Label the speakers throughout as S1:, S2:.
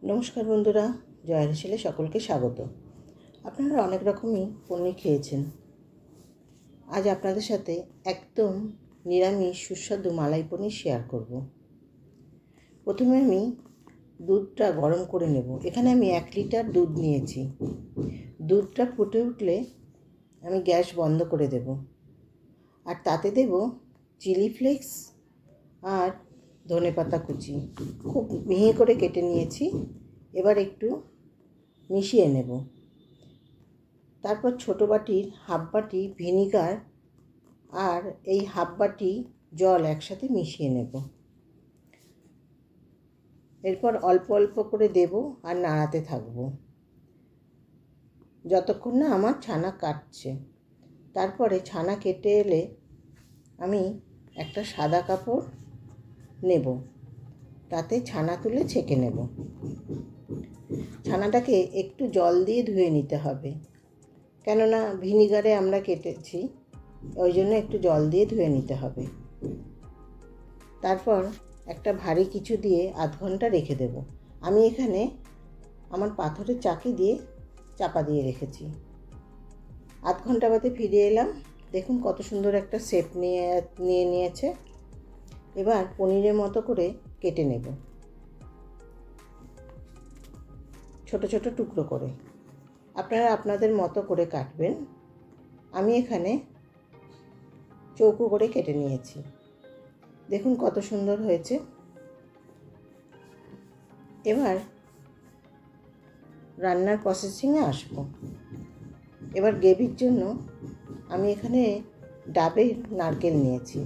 S1: নমস্কার বন্ধুরা, জয়ের হেসেলে সকলকে স্বাগত। আপনারা অনেক রকমই পনির খেয়েছেন। আজ আপনাদের সাথে একদম নিরামিষ সুস্বাদু মালাই পনির শেয়ার করব। প্রথমে আমি দুধটা গরম করে নেব। এখানে আমি 1 লিটার দুধ নিয়েছি। দুধটা ফুটে উঠলে আমি গ্যাস বন্ধ করে দেব, আর তাতে দেব চিলি ফ্লেক্স আর ধনেপাতা কুচি খুব মিহি করে কেটে নিয়েছি। এবার একটু মিশিয়ে নেব। তারপর ছোটো বাটির হাফ বাটি ভিনিগার আর এই হাফ বাটি জল একসাথে মিশিয়ে নেব। এরপর অল্প অল্প করে দেব আর নাড়াতে থাকব যতক্ষণ না আমার ছানা কাটছে। তারপরে ছানা কেটে এলে আমি একটা সাদা কাপড় নেব, তাতে ছানা তুলে ছেঁকে নেব। ছানাটাকে একটু জল দিয়ে ধুয়ে নিতে হবে, কেননা ভিনিগারে আমরা কেটেছি, ওই জন্য একটু জল দিয়ে ধুয়ে নিতে হবে। তারপর একটা ভারী কিছু দিয়ে আধ ঘন্টা রেখে দেব। আমি এখানে আমার পাথরের চাকি দিয়ে চাপা দিয়ে রেখেছি। আধ ঘন্টা বাদে ফিরে এলাম। দেখুন কত সুন্দর একটা শেপ নিয়ে নিয়েছে। এবার পনিরের মতো করে কেটে নেব, ছোট ছোট টুকরো করে। আপনারা আপনাদের মতো করে কাটবেন। আমি এখানে চৌকো করে কেটে নিয়েছি। দেখুন কত সুন্দর হয়েছে। এবার রান্নার প্রসেসিংয়ে আসব। এবার গ্রেভির জন্য আমি এখানে ডাবের নারকেল নিয়েছি।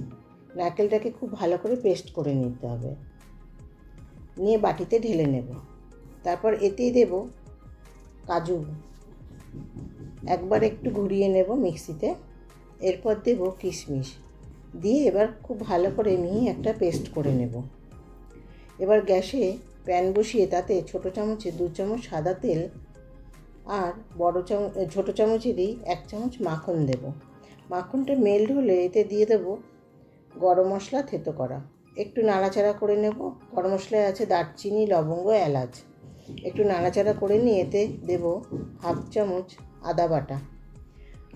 S1: নারকেলটাকে খুব ভালো করে পেস্ট করে নিতে হবে, নিয়ে বাটিতে ঢেলে নেব। তারপর এতেই দেব কাজু, একবার একটু ঘুরিয়ে নেব মিক্সিতে। এরপর দেব কিশমিশ, দিয়ে এবার খুব ভালো করে মিহি একটা পেস্ট করে নেব। এবার গ্যাসে প্যান বসিয়ে তাতে ছোটো চামচে 2 চামচ সাদা তেল আর ছোটো চামচেরই 1 চামচ মাখন দেব। মাখনটা মেল্ট হলে এতে দিয়ে দেব গরম মশলা থেতো করা। একটু নাড়াচাড়া করে নেব। গরম মশলায় আছে দারচিনি, লবঙ্গ, এলাচ। একটু নাড়াচাড়া করে নিয়ে এতে দেব হাফ চামচ আদা বাটা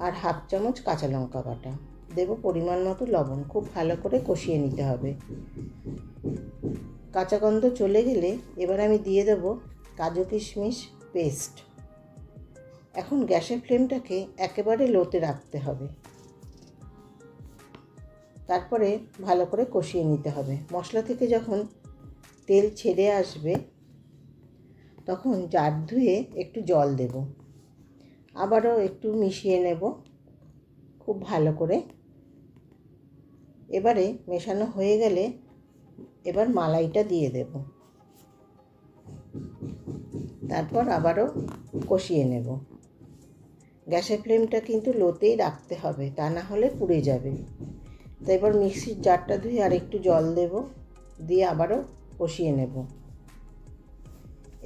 S1: আর হাফ চামচ কাঁচা লঙ্কা বাটা। দেব পরিমাণ মতো লবণ। খুব ভালো করে কষিয়ে নিতে হবে। কাঁচা গন্ধ চলে গেলে এবার আমি দিয়ে দেব কাজু কিশমিশ পেস্ট। এখন গ্যাসের ফ্লেমটাকে একেবারে লোতে রাখতে হবে। তারপরে ভালো করে কষিয়ে নিতে হবে। মশলা থেকে যখন তেল ছেড়ে আসবে তখন জার ধুয়ে একটু জল দেব। আবারও একটু মিশিয়ে নেব খুব ভালো করে। এবারে মেশানো হয়ে গেলে এবার মালাইটা দিয়ে দেব। তারপর আবারও কষিয়ে নেব। গ্যাসের ফ্লেমটা কিন্তু লোতেই রাখতে হবে, তা না হলে পুড়ে যাবে। তো এবার মিক্সির জারটা ধুয়ে আর একটু জল দেব, দিয়ে আবারও কষিয়ে নেব।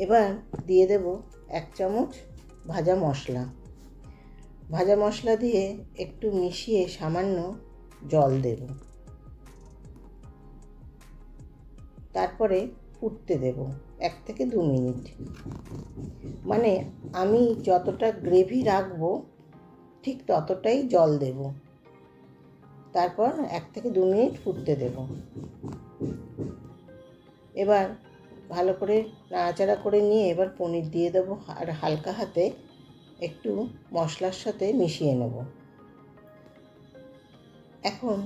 S1: এবার দিয়ে দেব 1 চামচ ভাজা মশলা। ভাজা মশলা দিয়ে একটু মিশিয়ে সামান্য জল দেব। তারপরে ফুটতে দেব 1 থেকে 2 মিনিট। মানে আমি যতটা গ্রেভি রাখবো ঠিক ততটাই জল দেব। তারপর 1 থেকে 2 মিনিট ফুটতে দেব। এবার ভালো করে নাড়াচাড়া করে নিয়ে এবার পনির দিয়ে দেবো আর হালকা হাতে একটু মশলার সাথে মিশিয়ে নেব। এখন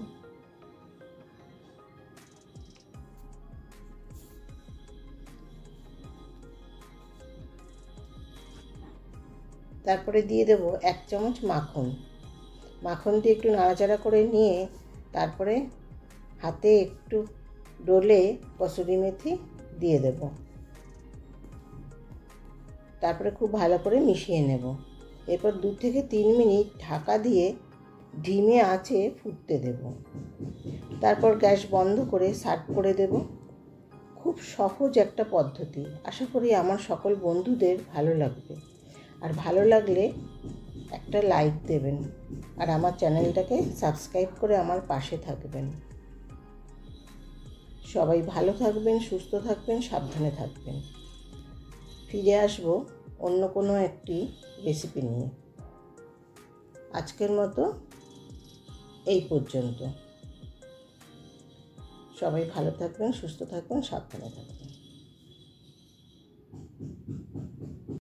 S1: তারপরে দিয়ে দেব 1 চামচ মাখন। মাখন দিয়ে একটু নাড়াচাড়া করে নিয়ে তারপরে হাতে একটু ডলে কসুরি মেথি দিয়ে দেব। তারপরে খুব ভালো করে মিশিয়ে নেব। এরপর 2 থেকে 3 মিনিট ঢাকা দিয়ে ধিমে আঁচে ফুটতে দেব। তারপর গ্যাস বন্ধ করে সার্ভ করে দেব। খুব সহজ একটা পদ্ধতি। আশা করি আমার সকল বন্ধুদের ভালো লাগবে। আর ভালো লাগলে একটা লাইক দেবেন আর আমার চ্যানেলটাকে সাবস্ক্রাইব করে আমার পাশে থাকবেন। সবাই ভালো থাকবেন, সুস্থ থাকবেন, সাবধানে থাকবেন। ফিরে আসবো অন্য কোনো একটি রেসিপি নিয়ে। আজকের মতো এই পর্যন্ত। সবাই ভালো থাকবেন, সুস্থ থাকবেন, সাবধানে থাকবেন।